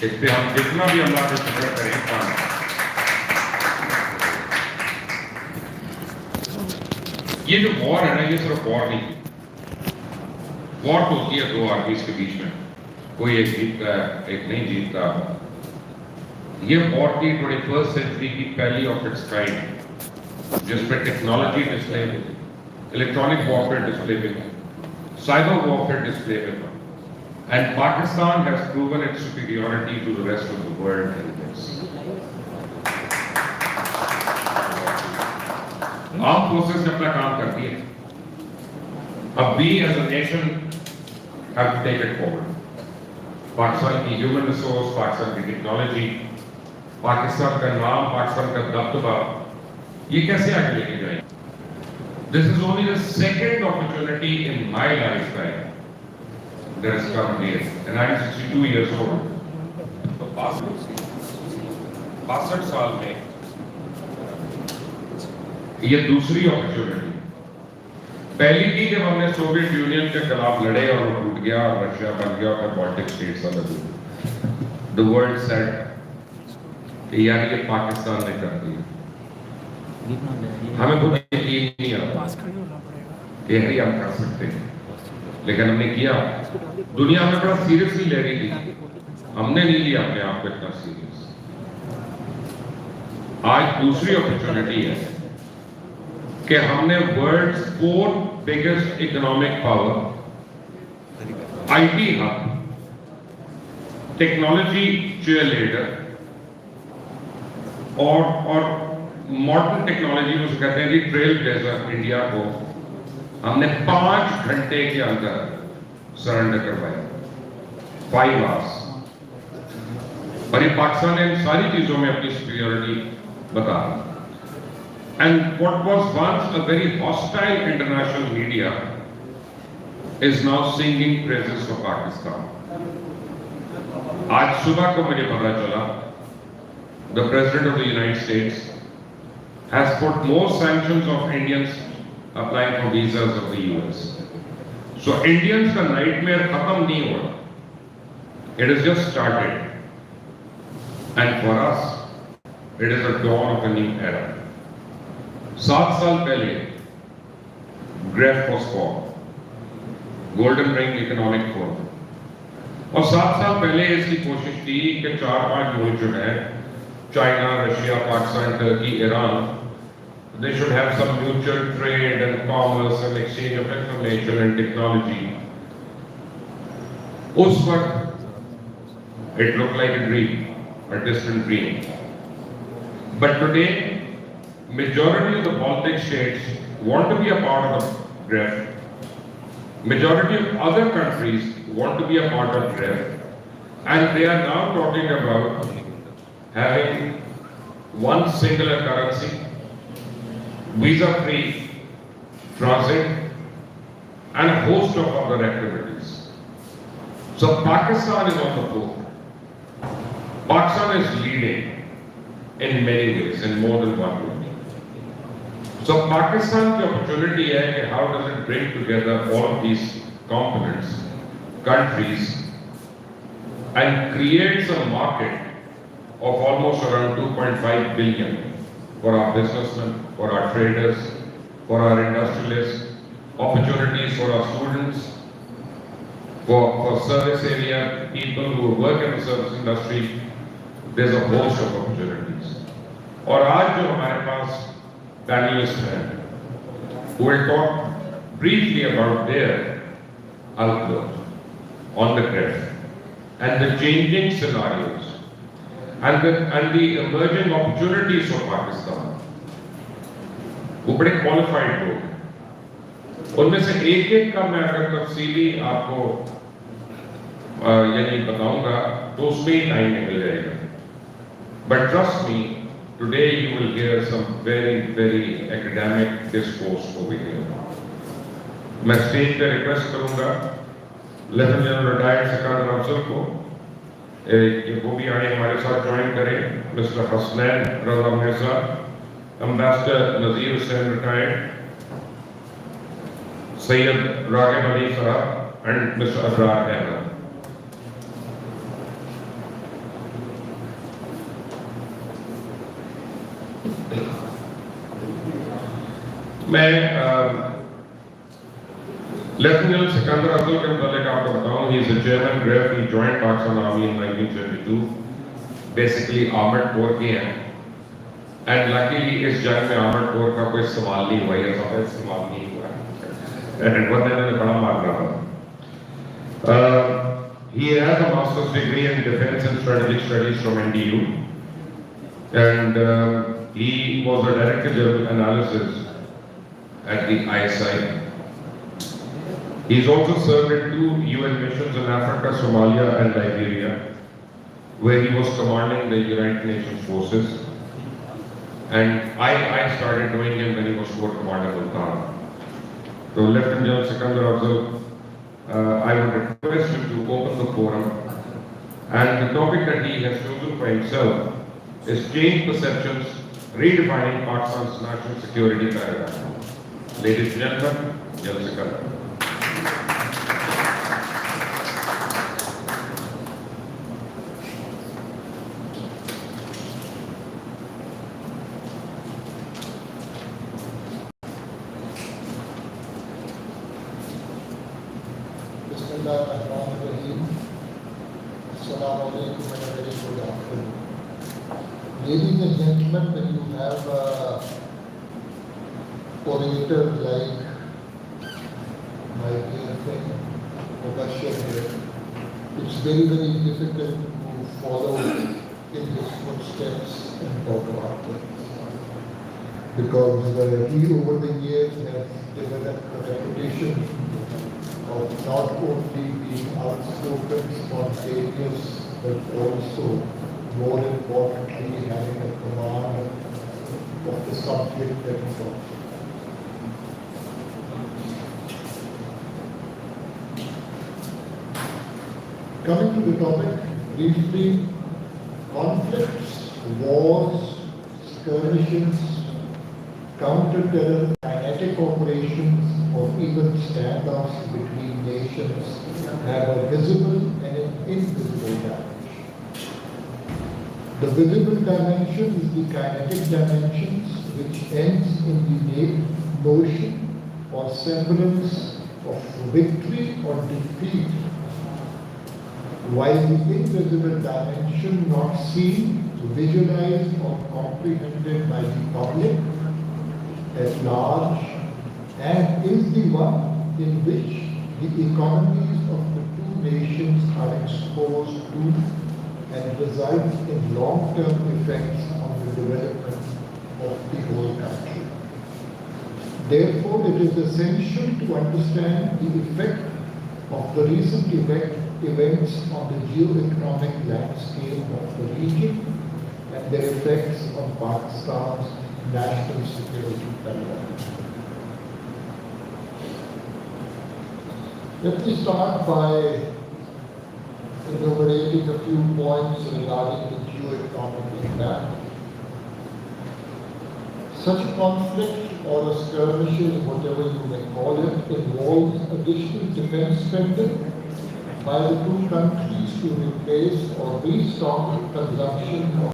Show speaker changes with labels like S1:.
S1: इस पे हम जितना भी अल्लाह का शुक्र करें कम। ये जो वॉर है ना, ये सिर्फ वॉर नहीं, वॉर तो होती है दो आर्मीज के बीच में, कोई एक जीतता है एक नहीं जीतता। ये वॉर थी 21st सेंचुरी की पहली ऑफ इट्स काइंड, जिसमें टेक्नोलॉजी डिस्प्ले में, इलेक्ट्रॉनिक वॉरफेयर डिस्प्ले में, साइबर वॉरफेयर डिस्प्ले में, and Pakistan has proven its superiority to the rest of the world in this. Armed forces ने अपना काम कर दिया, अब we as a nation have to take it forward. Pakistan की human resource, Pakistan की टेक्नोलॉजी, पाकिस्तान का नाम, पाकिस्तान का दबदबा, ये कैसे आगे लेके जाएंगे? This is only the second opportunity in my lifetime that has come here, and I am 62 years old. तो 62 साल में ये दूसरी अपॉर्चुनिटी। पहली थी जब हमने सोवियत यूनियन के खिलाफ लड़े और वो टूट गया और रशिया बन गया और बाल्टिक स्टेट्स अलग हुए। The world said कि यार ये पाकिस्तान ने कर दिया, हमें खुद यकीन नहीं आता कि यार हम कर सकते हैं, लेकिन हमने किया। दुनिया में बड़ा सीरियसली ले रही थी, हमने नहीं लिया अपने आप को इतना सीरियस। आज दूसरी अपॉर्चुनिटी है कि हमने world's 4th biggest economic power, IT hub, technology cheerleader और मॉडर्न टेक्नोलॉजी में कहते हैं कि ट्रेल ब्लेजर इंडिया को हमने 5 घंटे के अंदर सरेंडर करवाया, 5 आवर्स। और ये पाकिस्तान ने इन सारी चीजों में अपनी सुपीरियरिटी बता। And what was once a very hostile international media is now singing praises of Pakistan. आज सुबह को मुझे पता चला the president of the United States has put more sanctions of Indians applying for visas of the US. So Indians का nightmare खत्म नहीं हो रहा. It has just started. And for us, it is the dawn of a new era. 7 साल पहले, Graph was formed, Golden Ring Economic Forum. और 7 साल पहले इसकी कोशिश थी कि 4-5 मुल्क जो है, China, Russia, Pakistan, Turkey, Iran, they should have some mutual trade and commerce and exchange of information and technology. उस वक्त it looked like a dream, a distant dream. But today, majority of the Baltic states want to be a part of the GREF. Majority of other countries want to be a part of GREF, and they are now talking about having one singular currency, visa-free transit, and a host of other activities. So Pakistan is on the book. Pakistan is leading in many ways, in more than one way. So Pakistan की opportunity है कि how does it bring together all of these components, countries, and creates a market of almost around 2.5 billion for our businessmen, for our traders, for our industrialists, opportunities for our students, for service area people who work in the service industry. There's a host of opportunities. और आज जो हमारे पास panelists हैं, who will talk briefly about their outlook on the GREF and the changing scenarios and the emerging opportunities for Pakistan. वो बड़े qualified लोग हैं। उनमें से एक का मैं अगर तफसीली आपको यानी बताऊंगा तो उसमें ही टाइम निकल जाएगा। But trust me, today you will hear some very academic discourse over here. मैं स्टेज पे रिक्वेस्ट करूंगा लेफ्टिनेंट जनरल रिटायर्ड सेक्रेटरी अफसर को वो भी आए हमारे साथ ज्वाइन करें, मिस्टर हसनैन रज़ा मिर्जा, एम्बेसडर नज़ीर हुसैन रिटायर्ड, सैयद रागिब अली साहब एंड मिस्टर अबरार अहमद। मैं लेफ्टिनेंट सिकंदर अफजल के मुताबिक आपको बताऊं, he is the chairman grief, he joint Pakistan army in 1972, basically armoured corps के हैं। एंड लकीली इस जंग में आर्मर्ड कोर का कोई इस्तेमाल नहीं हुआ, ये सब इस्तेमाल नहीं हुआ एंड वरना ने बड़ा मार रहा। He has a master's degree in defense and strategic studies from NDU, and he was a director general analysis at the ISI. He's also served in 2 UN missions in Africa, Somalia and Liberia, where he was commanding the United Nations forces. And I started knowing him when he was Corps Commander Multan. So Lieutenant General Sikandar Afzal, I would request you to open the forum, and the topic that he has chosen for himself is change perceptions, redefining Pakistan's national security paradigm. Ladies and gentlemen, General Sikandar.
S2: Ladies and gentlemen, when you have orators like my dear friend Mubashir here, it's very, very difficult to follow in his footsteps and talk about things. Because he over the years has developed a reputation of not only being outspoken, spontaneous, but also, more importantly, having a command of the subject that he talks. Coming to the topic, briefly, conflicts, wars, skirmishes, counter-terror, kinetic operations, or even standoffs between nations have a visible and an invisible dimension. The visible dimension is the kinetic dimensions, which ends in the notion or semblance of victory or defeat, while the invisible dimension not seen, visualized or comprehended by the public at large, and is the one in which the economies of the 2 nations are exposed to and results in long-term effects on the development of the whole country. Therefore, it is essential to understand the effect of the recent events on the geo-economic landscape of the region and their effects on Pakistan's national security paradigm. Let me start by enumerating a few points regarding the geo-economic impact. Such a conflict or a skirmishes, whatever you may call it, involves additional defense spending by the 2 countries to replace or restock consumption of